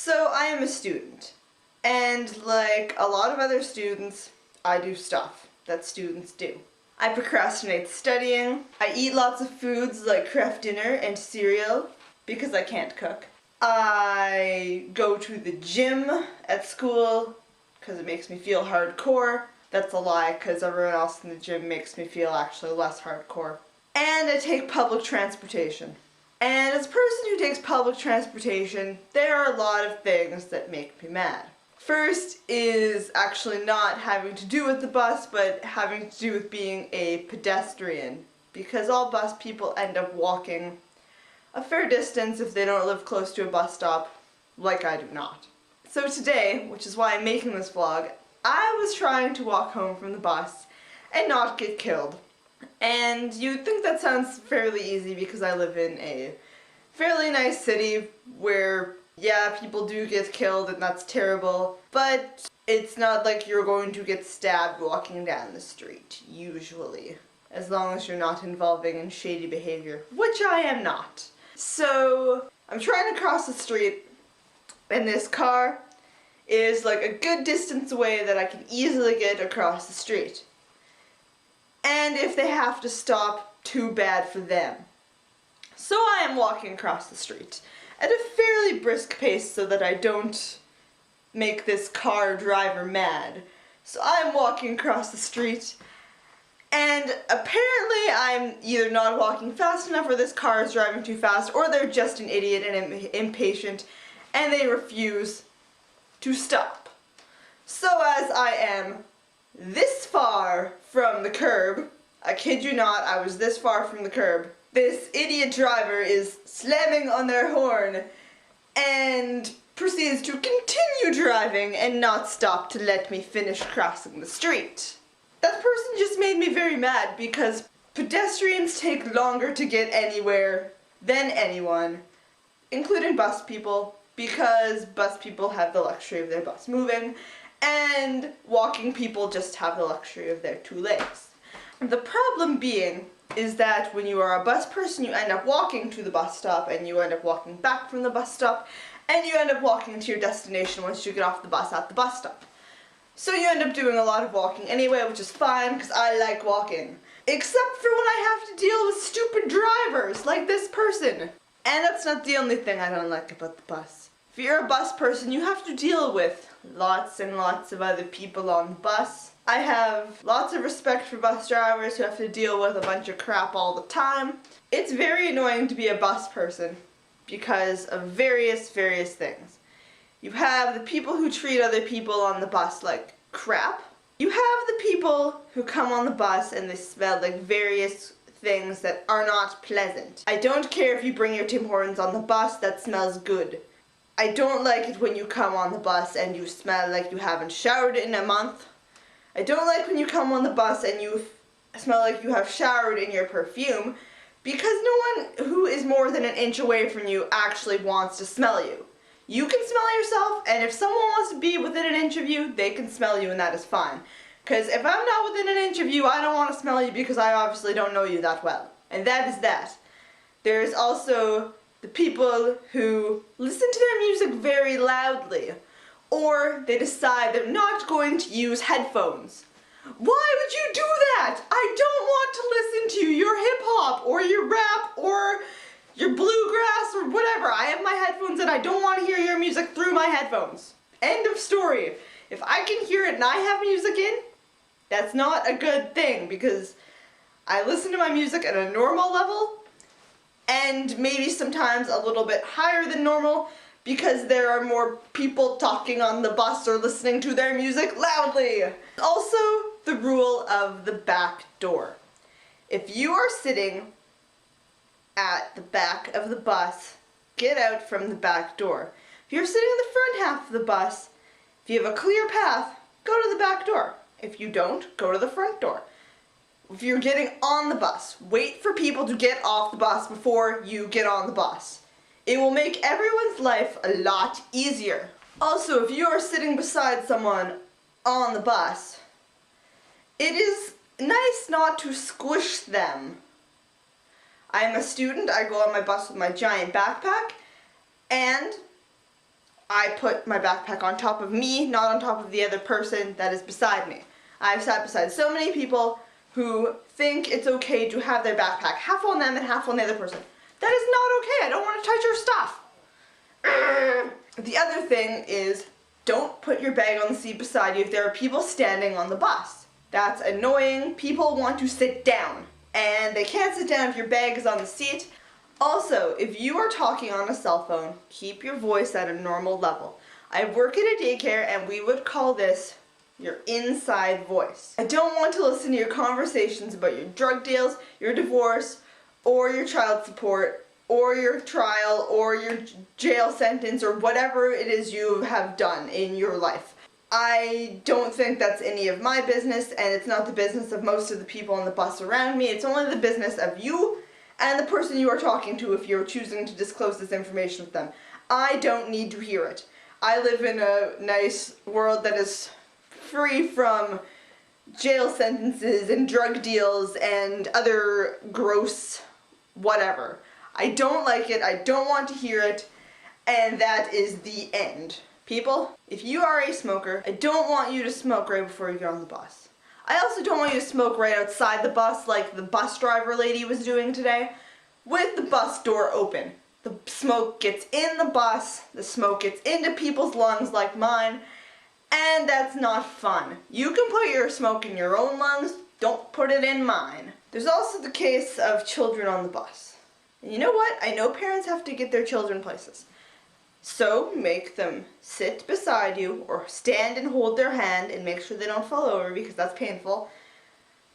So I am a student, and like a lot of other students, I do stuff that students do. I procrastinate studying, I eat lots of foods like kraft dinner and cereal because I can't cook. I go to the gym at school because it makes me feel hardcore. That's a lie because everyone else in the gym makes me feel actually less hardcore. And I take public transportation. And as a person who takes public transportation, there are a lot of things that make me mad. First is actually not having to do with the bus, but having to do with being a pedestrian. Because all bus people end up walking a fair distance if they don't live close to a bus stop, like I do not. So today, which is why I'm making this vlog, I was trying to walk home from the bus and not get killed. And you'd think that sounds fairly easy because I live in a fairly nice city where, yeah, people do get killed and that's terrible, but it's not like you're going to get stabbed walking down the street, usually. As long as you're not involving in shady behavior, which I am not. So, I'm trying to cross the street, and this car is like a good distance away that I can easily get across the street. And if they have to stop, too bad for them. So I am walking across the street at a fairly brisk pace so that I don't make this car driver mad. So I'm walking across the street, and apparently I'm either not walking fast enough or this car is driving too fast, or they're just an idiot and impatient and they refuse to stop. So as I am this far from the curb, I kid you not, I was this far from the curb, this idiot driver is slamming on their horn and proceeds to continue driving and not stop to let me finish crossing the street. That person just made me very mad because pedestrians take longer to get anywhere than anyone, including bus people, because bus people have the luxury of their bus moving, and walking people just have the luxury of their two legs. The problem being is that when you are a bus person, you end up walking to the bus stop, and you end up walking back from the bus stop, and you end up walking to your destination once you get off the bus at the bus stop. So you end up doing a lot of walking anyway, which is fine, because I like walking. Except for when I have to deal with stupid drivers, like this person. And that's not the only thing I don't like about the bus. If you're a bus person, you have to deal with lots and lots of other people on the bus. I have lots of respect for bus drivers who have to deal with a bunch of crap all the time. It's very annoying to be a bus person because of various things. You have the people who treat other people on the bus like crap. You have the people who come on the bus and they smell like various things that are not pleasant. I don't care if you bring your Tim Hortons on the bus, that smells good. I don't like it when you come on the bus and you smell like you haven't showered in a month. I don't like when you come on the bus and you smell like you have showered in your perfume, because no one who is more than an inch away from you actually wants to smell you. You can smell yourself, and if someone wants to be within an inch of you, they can smell you, and that is fine. Because if I'm not within an inch of you, I don't want to smell you because I obviously don't know you that well. And that is that. There's also the people who listen to their music very loudly, or they decide they're not going to use headphones. Why would you do that? I don't want to listen to your hip-hop or your rap or your bluegrass or whatever. I have my headphones and I don't want to hear your music through my headphones. End of story. If I can hear it and I have music in, that's not a good thing, because I listen to my music at a normal level and maybe sometimes a little bit higher than normal because there are more people talking on the bus or listening to their music loudly. Also, the rule of the back door. If you are sitting at the back of the bus, get out from the back door. If you're sitting in the front half of the bus, if you have a clear path, go to the back door. If you don't, go to the front door. If you're getting on the bus, wait for people to get off the bus before you get on the bus. It will make everyone's life a lot easier. Also, if you are sitting beside someone on the bus, it is nice not to squish them. I'm a student, I go on my bus with my giant backpack, and I put my backpack on top of me, not on top of the other person that is beside me. I've sat beside so many people who think it's okay to have their backpack half on them and half on the other person. That is not okay. I don't want to touch your stuff. The other thing is, don't put your bag on the seat beside you if there are people standing on the bus. That's annoying. People want to sit down, and they can't sit down if your bag is on the seat. Also, if you are talking on a cell phone, keep your voice at a normal level. I work at a daycare, and we would call this your inside voice. I don't want to listen to your conversations about your drug deals, your divorce, or your child support, or your trial, or your jail sentence, or whatever it is you have done in your life. I don't think that's any of my business, and it's not the business of most of the people on the bus around me. It's only the business of you and the person you are talking to if you're choosing to disclose this information with them. I don't need to hear it. I live in a nice world that is free from jail sentences and drug deals and other gross whatever. I don't like it, I don't want to hear it, and that is the end. People, if you are a smoker, I don't want you to smoke right before you get on the bus. I also don't want you to smoke right outside the bus like the bus driver lady was doing today, with the bus door open. The smoke gets in the bus, the smoke gets into people's lungs like mine, and that's not fun. You can put your smoke in your own lungs, don't put it in mine. There's also the case of children on the bus. And you know what? I know parents have to get their children places. So make them sit beside you or stand and hold their hand and make sure they don't fall over because that's painful.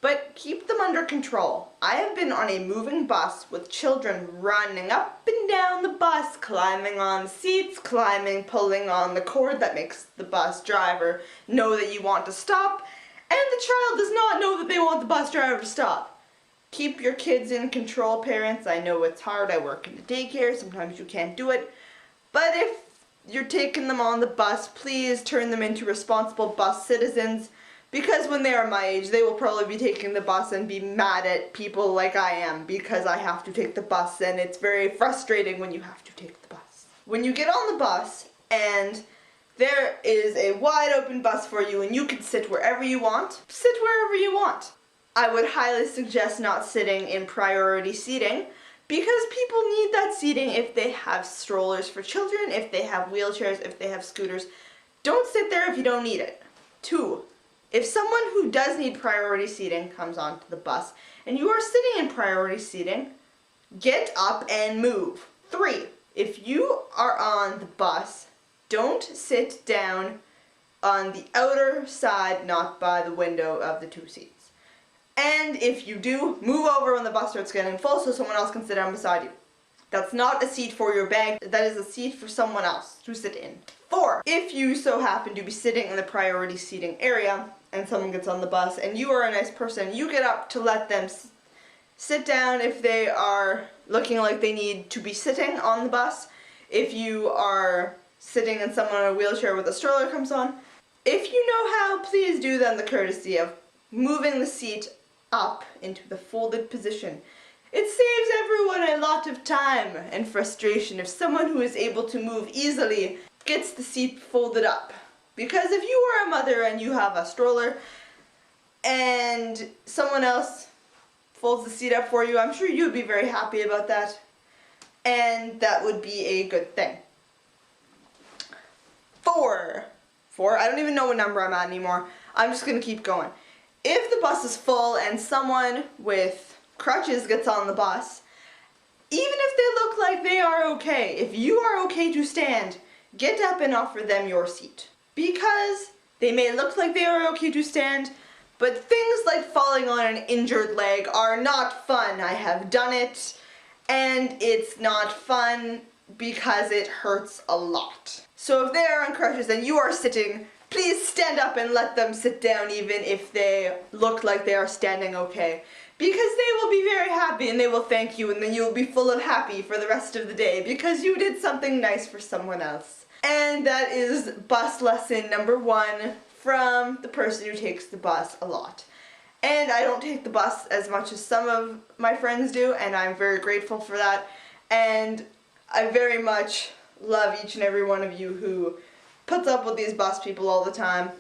But keep them under control. I have been on a moving bus with children running up and down the bus, climbing on the seats, pulling on the cord that makes the bus driver know that you want to stop, and the child does not know that they want the bus driver to stop. Keep your kids in control, parents. I know it's hard. I work in a daycare. Sometimes you can't do it. But if you're taking them on the bus, please turn them into responsible bus citizens, because when they are my age, they will probably be taking the bus and be mad at people like I am because I have to take the bus, and it's very frustrating when you have to take the bus. When you get on the bus and there is a wide open bus for you and you can sit wherever you want, sit wherever you want. I would highly suggest not sitting in priority seating, because people need that seating if they have strollers for children, if they have wheelchairs, if they have scooters. Don't sit there if you don't need it. 2, if someone who does need priority seating comes onto the bus and you are sitting in priority seating, get up and move. 3, if you are on the bus, don't sit down on the outer side, not by the window of the 2 seats. And if you do, move over when the bus starts getting full so someone else can sit down beside you. That's not a seat for your bag, that is a seat for someone else to sit in. 4, if you so happen to be sitting in the priority seating area and someone gets on the bus and you are a nice person, you get up to let them sit down if they are looking like they need to be sitting on the bus. If you are sitting and someone in a wheelchair with a stroller comes on, if you know how, please do them the courtesy of moving the seat up into the folded position. It saves everyone a lot of time and frustration if someone who is able to move easily gets the seat folded up. Because if you are a mother and you have a stroller and someone else folds the seat up for you, I'm sure you would be very happy about that, and that would be a good thing. 4, I don't even know what number I'm at anymore. I'm just going to keep going. If the bus is full and someone with crutches gets on the bus, even if they look like they are okay, if you are okay to stand, get up and offer them your seat. Because they may look like they are okay to stand, but things like falling on an injured leg are not fun. I have done it, and it's not fun because it hurts a lot. So if they are on crutches and you are sitting, please stand up and let them sit down even if they look like they are standing okay. Because they will be very happy and they will thank you, and then you will be full of happy for the rest of the day because you did something nice for someone else. And that is bus lesson number 1 from the person who takes the bus a lot. And I don't take the bus as much as some of my friends do, and I'm very grateful for that. And I very much love each and every one of you who puts up with these bus people all the time.